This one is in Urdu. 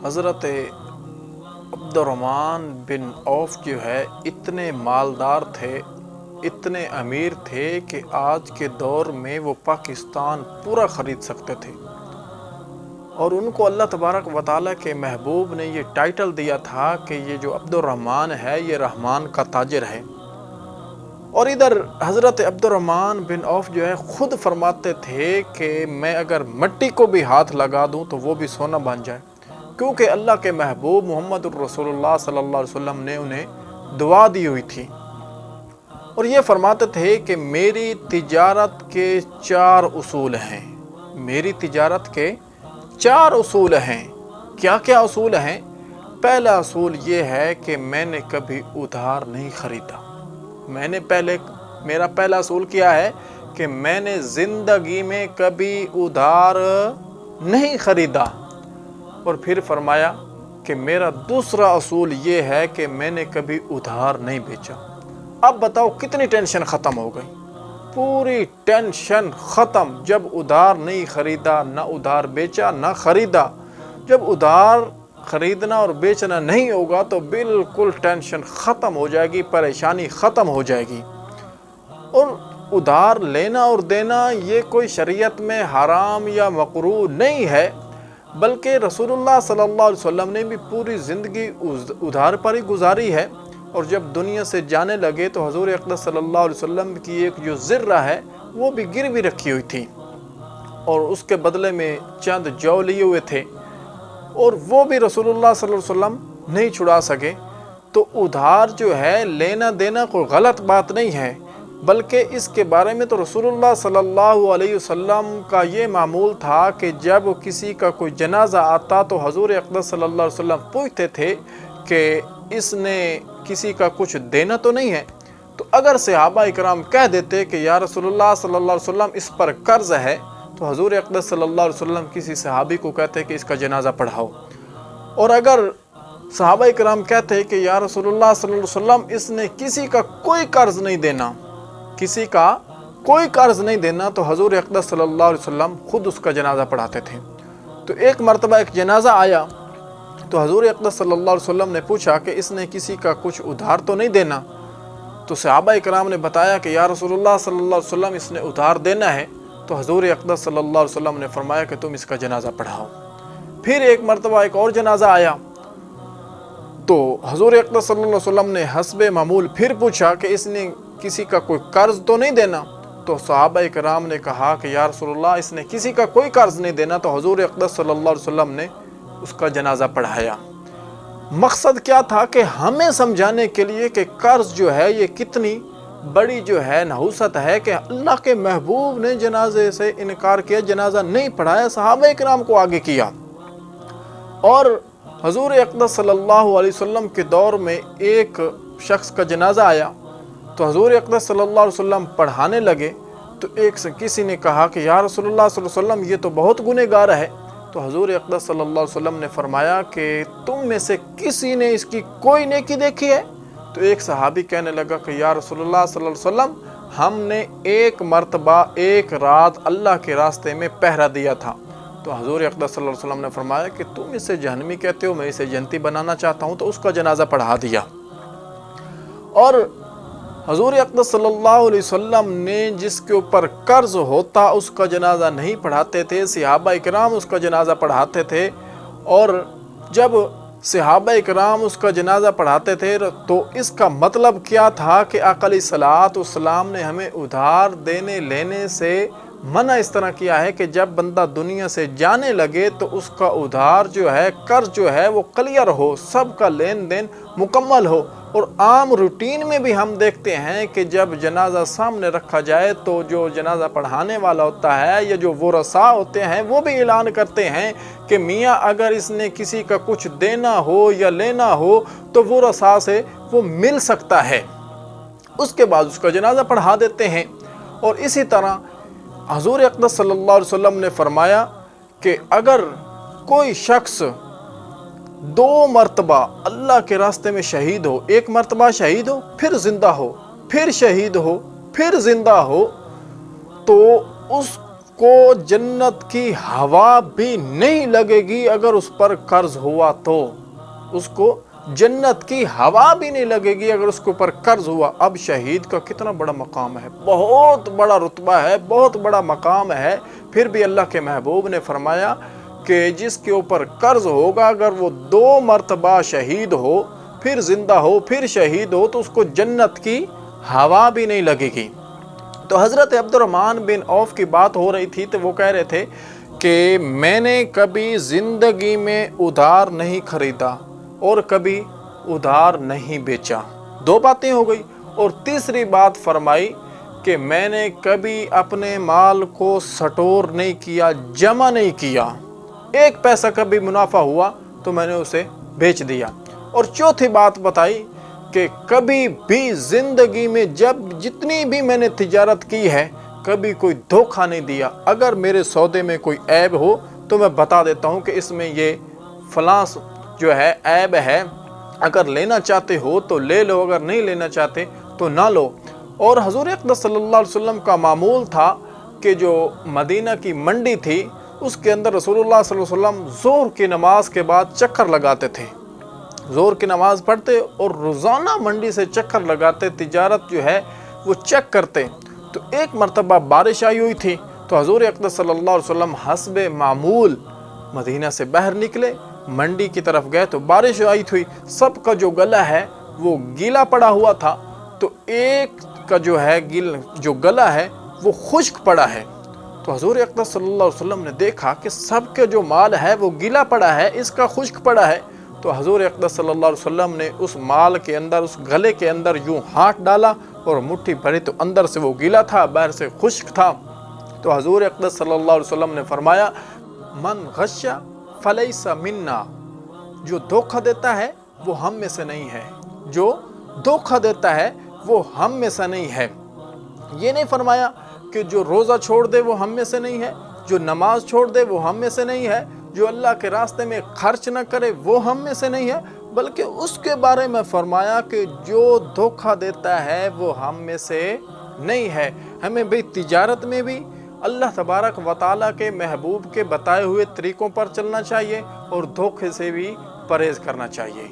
حضرت عبد الرحمن بن عوف جو ہے اتنے مالدار تھے، اتنے امیر تھے کہ آج کے دور میں وہ پاکستان پورا خرید سکتے تھے، اور ان کو اللہ تبارک و تعالیٰ کے محبوب نے یہ ٹائٹل دیا تھا کہ یہ جو عبد الرحمن ہے یہ رحمان کا تاجر ہے۔ اور ادھر حضرت عبد الرحمن بن عوف جو ہے خود فرماتے تھے کہ میں اگر مٹی کو بھی ہاتھ لگا دوں تو وہ بھی سونا بن جائے، کیونکہ اللہ کے محبوب محمد الرسول اللہ صلی اللہ علیہ وسلم نے انہیں دعا دی ہوئی تھی، اور یہ فرماتے تھے کہ میری تجارت کے 4 اصول ہیں، میری تجارت کے 4 اصول ہیں۔ کیا کیا اصول ہیں؟ پہلا اصول یہ ہے کہ میں نے کبھی ادھار نہیں خریدا۔ میرا پہلا اصول کیا ہے کہ میں نے زندگی میں کبھی ادھار نہیں خریدا۔ اور پھر فرمایا کہ میرا دوسرا اصول یہ ہے کہ میں نے کبھی ادھار نہیں بیچا۔ اب بتاؤ کتنی ٹینشن ختم ہو گئی، پوری ٹینشن ختم۔ جب ادھار نہیں خریدا، نہ ادھار بیچا، نہ خریدا۔ جب ادھار خریدنا اور بیچنا نہیں ہوگا تو بالکل ٹینشن ختم ہو جائے گی، پریشانی ختم ہو جائے گی۔ اور ادھار لینا اور دینا یہ کوئی شریعت میں حرام یا مکروہ نہیں ہے، بلکہ رسول اللہ صلی اللہ علیہ وسلم نے بھی پوری زندگی ادھار پر ہی گزاری ہے، اور جب دنیا سے جانے لگے تو حضور اقدس صلی اللہ علیہ وسلم کی ایک جو ذرہ ہے وہ بھی گروی رکھی ہوئی تھی، اور اس کے بدلے میں چند جو لیے ہوئے تھے، اور وہ بھی رسول اللہ صلی اللہ علیہ وسلم نہیں چھڑا سکے۔ تو ادھار جو ہے لینا دینا کوئی غلط بات نہیں ہے، بلکہ اس کے بارے میں تو رسول اللہ صلی اللہ علیہ وسلم کا یہ معمول تھا کہ جب کسی کا کوئی جنازہ آتا تو حضور اقدس صلی اللہ علیہ وسلم پوچھتے تھے کہ اس نے کسی کا کچھ دینا تو نہیں ہے؟ تو اگر صحابہ اکرام کہہ دیتے کہ یا رسول اللہ صلی اللہ علیہ وسلم اس پر قرض ہے، تو حضور اقدس صلی اللہ علیہ وسلم کسی صحابی کو کہتے کہ اس کا جنازہ پڑھاؤ۔ اور اگر صحابہ اکرام کہتے کہ یا رسول اللہ صلی اللہ علیہ وسلم اس نے کسی کا کوئی قرض نہیں دینا، کسی کا کوئی قرض نہیں دینا، تو حضور اقدس صلی اللہ علیہ وسلم خود اس کا جنازہ پڑھاتے تھے۔ تو ایک مرتبہ ایک جنازہ آیا تو حضور اقدس صلی اللہ علیہ وسلم نے پوچھا کہ اس نے کسی کا کچھ ادھار تو نہیں دینا؟ تو صحابہ اکرام نے بتایا کہ یا رسول اللہ صلی اللہ علیہ وسلم اس نے ادھار دینا ہے۔ تو حضور اقدس صلی اللہ علیہ وسلم نے فرمایا کہ تم اس کا جنازہ پڑھاؤ۔ پھر ایک مرتبہ ایک اور جنازہ آیا تو حضور اقدس صلی اللہ علیہ وسلم نے حسب معمول پھر پوچھا کہ اس نے کسی کا کوئی قرض تو نہیں دینا؟ تو صحابہ اکرام نے کہا کہ یا رسول اللہ اس نے کسی کا کوئی قرض نہیں دینا، تو حضور اقدس صلی اللہ علیہ وسلم نے اس کا جنازہ پڑھایا۔ مقصد کیا تھا کہ ہمیں سمجھانے کے لیے کہ قرض جو ہے یہ کتنی بڑی جو ہے نحوست ہے، کہ اللہ کے محبوب نے جنازے سے انکار کیا، جنازہ نہیں پڑھایا، صحابہ اکرام کو آگے کیا۔ اور حضور اقدس صلی اللہ علیہ وسلم کے دور میں ایک شخص کا جنازہ آیا تو حضور اقدس صلی اللہ علیہ وسلم پڑھانے لگے، تو کسی نے کہا کہ یا رسول اللہ صلی اللہ علیہ وسلم یہ تو بہت گنہگار ہے۔ تو حضور اقدس صلی اللہ علیہ وسلم نے فرمایا کہ تم میں سے کسی نے اس کی کوئی نیکی دیکھی ہے؟ تو ایک صحابی کہنے لگا کہ یا رسول اللہ صلی اللہ علیہ وسلم ہم نے ایک مرتبہ ایک رات اللہ کے راستے میں پہرا دیا تھا۔ تو حضور اقدس صلی اللہ علیہ وسلم نے فرمایا کہ تم اسے جہنمی کہتے ہو، میں اسے جنتی بنانا چاہتا ہوں، تو اس کا جنازہ پڑھا دیا۔ اور حضور اقدس صلی اللہ علیہ وسلم نے جس کے اوپر قرض ہوتا اس کا جنازہ نہیں پڑھاتے تھے، صحابہ اکرام اس کا جنازہ پڑھاتے تھے۔ اور جب صحابہ اکرام اس کا جنازہ پڑھاتے تھے تو اس کا مطلب کیا تھا کہ آقا علیہ الصلوۃ والسلام نے ہمیں ادھار دینے لینے سے منع اس طرح کیا ہے کہ جب بندہ دنیا سے جانے لگے تو اس کا ادھار جو ہے، قرض جو ہے وہ کلیئر ہو، سب کا لین دین مکمل ہو۔ اور عام روٹین میں بھی ہم دیکھتے ہیں کہ جب جنازہ سامنے رکھا جائے تو جو جنازہ پڑھانے والا ہوتا ہے یا جو ورثاء ہوتے ہیں وہ بھی اعلان کرتے ہیں کہ میاں اگر اس نے کسی کا کچھ دینا ہو یا لینا ہو تو ورثاء سے وہ مل سکتا ہے، اس کے بعد اس کا جنازہ پڑھا دیتے ہیں۔ اور اسی طرح حضور اقدس صلی اللہ علیہ وسلم نے فرمایا کہ اگر کوئی شخص 2 مرتبہ اللہ کے راستے میں شہید ہو، ایک مرتبہ شہید ہو پھر زندہ ہو، پھر شہید ہو پھر زندہ ہو، تو اس کو جنت کی ہوا بھی نہیں لگے گی اگر اس پر قرض ہوا تو، اس کو جنت کی ہوا بھی نہیں لگے گی اگر اس کے اوپر قرض ہوا۔ اب شہید کا کتنا بڑا مقام ہے، بہت بڑا رتبہ ہے، بہت بڑا مقام ہے، پھر بھی اللہ کے محبوب نے فرمایا کہ جس کے اوپر قرض ہوگا اگر وہ 2 مرتبہ شہید ہو، پھر زندہ ہو، پھر شہید ہو، تو اس کو جنت کی ہوا بھی نہیں لگے گی۔ تو حضرت عبد الرحمن بن عوف کی بات ہو رہی تھی تو وہ کہہ رہے تھے کہ میں نے کبھی زندگی میں ادھار نہیں خریدا اور کبھی ادھار نہیں بیچا۔ 2 باتیں ہو گئی، اور تیسری بات فرمائی کہ میں نے کبھی اپنے مال کو سٹور نہیں کیا، جمع نہیں کیا، 1 پیسہ کبھی منافع ہوا تو میں نے اسے بیچ دیا۔ اور چوتھی بات بتائی کہ کبھی بھی زندگی میں جتنی بھی میں نے تجارت کی ہے کبھی کوئی دھوکہ نہیں دیا۔ اگر میرے سودے میں کوئی عیب ہو تو میں بتا دیتا ہوں کہ اس میں یہ فلاں جو ہے عیب ہے، اگر لینا چاہتے ہو تو لے لو، اگر نہیں لینا چاہتے تو نہ لو۔ اور حضور اقدس صلی اللہ علیہ وسلم کا معمول تھا کہ جو مدینہ کی منڈی تھی اس کے اندر رسول اللہ صلی اللہ علیہ وسلم ظہر کی نماز کے بعد چکر لگاتے تھے، ظہر کی نماز پڑھتے اور روزانہ منڈی سے چکر لگاتے، تجارت جو ہے وہ چیک کرتے۔ تو ایک مرتبہ بارش آئی ہوئی تھی تو حضور اقدس صلی اللہ علیہ وسلم حسب معمول مدینہ سے باہر نکلے، منڈی کی طرف گئے تو بارش آئی تھی، سب کا جو گلا ہے وہ گیلا پڑا ہوا تھا، تو ایک کا جو ہے جو گلا ہے وہ خشک پڑا ہے۔ تو حضور اقدس صلی اللہ علیہ وسلم نے دیکھا کہ سب کے جو مال ہے وہ گیلا پڑا ہے، اس کا خشک پڑا ہے۔ تو حضور اقدس صلی اللہ علیہ وسلم نے اس مال کے اندر، اس گلے کے اندر یوں ہاتھ ڈالا اور مٹھی بھری تو اندر سے وہ گیلا تھا، باہر سے خشک تھا۔ تو حضور اقدس صلی اللہ علیہ وسلم نے فرمایا من غش فلیس منا، جو دھوکہ دیتا ہے وہ ہم میں سے نہیں ہے، جو دھوکہ دیتا ہے وہ ہم میں سے نہیں ہے۔ یہ نہیں فرمایا کہ جو روزہ چھوڑ دے وہ ہم میں سے نہیں ہے، جو نماز چھوڑ دے وہ ہم میں سے نہیں ہے، جو اللہ کے راستے میں خرچ نہ کرے وہ ہم میں سے نہیں ہے، بلکہ اس کے بارے میں فرمایا کہ جو دھوکہ دیتا ہے وہ ہم میں سے نہیں ہے۔ ہمیں بھی تجارت میں بھی اللہ تبارک و تعالیٰ کے محبوب کے بتائے ہوئے طریقوں پر چلنا چاہیے اور دھوکے سے بھی پرہیز کرنا چاہیے۔